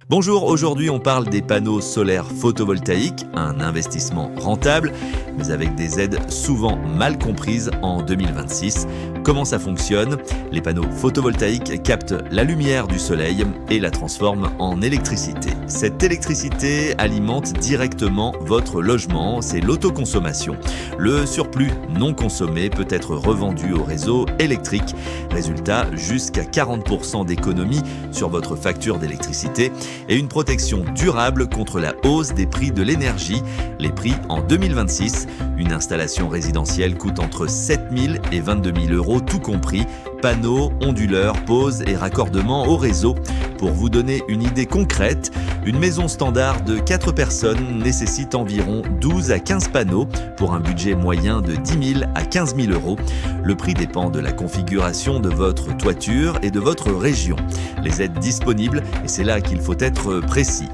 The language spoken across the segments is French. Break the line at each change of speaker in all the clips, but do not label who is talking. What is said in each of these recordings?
Bonjour, aujourd'hui on parle des panneaux solaires photovoltaïques, un investissement rentable, mais avec des aides souvent mal comprises en 2026. Comment ça fonctionne? Les panneaux photovoltaïques captent la lumière du soleil et la transforment en électricité. Cette électricité alimente directement votre logement, c'est l'autoconsommation. Le surplus non consommé peut être revendu au réseau électrique. Résultat, jusqu'à 40% d'économie sur votre facture d'électricité et une protection durable contre la hausse des prix de l'énergie. Les prix en 2026, une installation résidentielle coûte entre 7 000 et 22 000 euros tout compris, panneaux, onduleurs, poses et raccordements au réseau. Pour vous donner une idée concrète, une maison standard de 4 personnes nécessite environ 12 à 15 panneaux pour un budget moyen de 10 000 à 15 000 euros. Le prix dépend de la configuration de votre toiture et de votre région. Les aides disponibles, et c'est là qu'il faut être précis.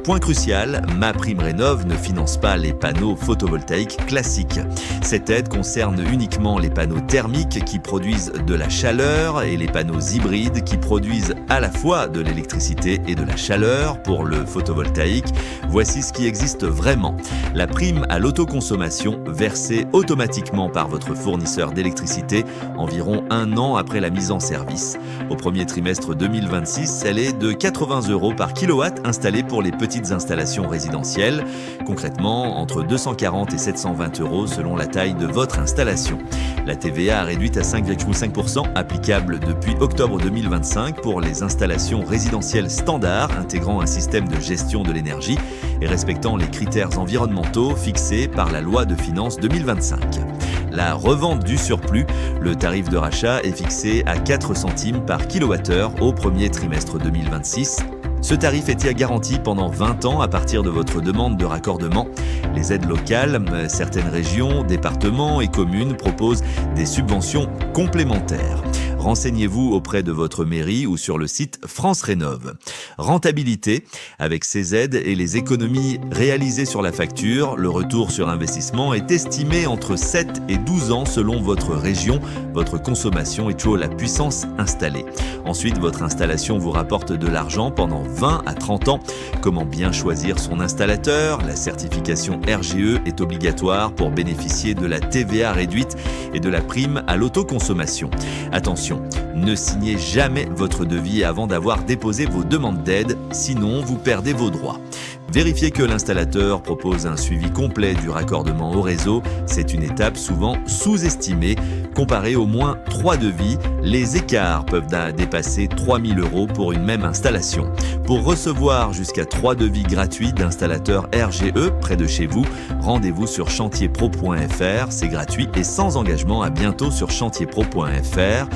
Point crucial, MaPrimeRénov' ne finance pas les panneaux photovoltaïques classiques. Cette aide concerne uniquement les panneaux thermiques qui produisent de la chaleur et les panneaux hybrides qui produisent à la fois de l'électricité et de la chaleur pour le photovoltaïque. Voici ce qui existe vraiment. La prime à l'autoconsommation versée automatiquement par votre fournisseur d'électricité environ un an après la mise en service. Au premier trimestre 2026, elle est de 80 euros par kilowatt installé pour les petites installations résidentielles. Concrètement, entre 240 et 720 euros selon la taille de votre installation. La TVA réduite à 5,5% applicable depuis octobre 2025 pour les installations résidentielles standards intégrant un système de gestion de l'énergie et respectant les critères environnementaux fixés par la loi de finances 2025. La revente du surplus, le tarif de rachat est fixé à 4 centimes par kilowattheure au premier trimestre 2026. Ce tarif est garanti pendant 20 ans à partir de votre demande de raccordement. Les aides locales, certaines régions, départements et communes proposent des subventions complémentaires. Renseignez-vous auprès de votre mairie ou sur le site France Rénov'. Rentabilité, avec ces aides et les économies réalisées sur la facture, le retour sur investissement est estimé entre 7 et 12 ans selon votre région, votre consommation et la puissance installée. Ensuite, votre installation vous rapporte de l'argent pendant 20 à 30 ans. Comment bien choisir son installateur? La certification RGE est obligatoire pour bénéficier de la TVA réduite et de la prime à l'autoconsommation. Attention, ne signez jamais votre devis avant d'avoir déposé vos demandes d'aide, sinon vous perdez vos droits. Vérifiez que l'installateur propose un suivi complet du raccordement au réseau. C'est une étape souvent sous-estimée. Comparez au moins 3 devis. Les écarts peuvent dépasser 3 000 euros pour une même installation. Pour recevoir jusqu'à 3 devis gratuits d'installateurs RGE près de chez vous, rendez-vous sur chantierpro.fr. C'est gratuit et sans engagement. À bientôt sur chantierpro.fr.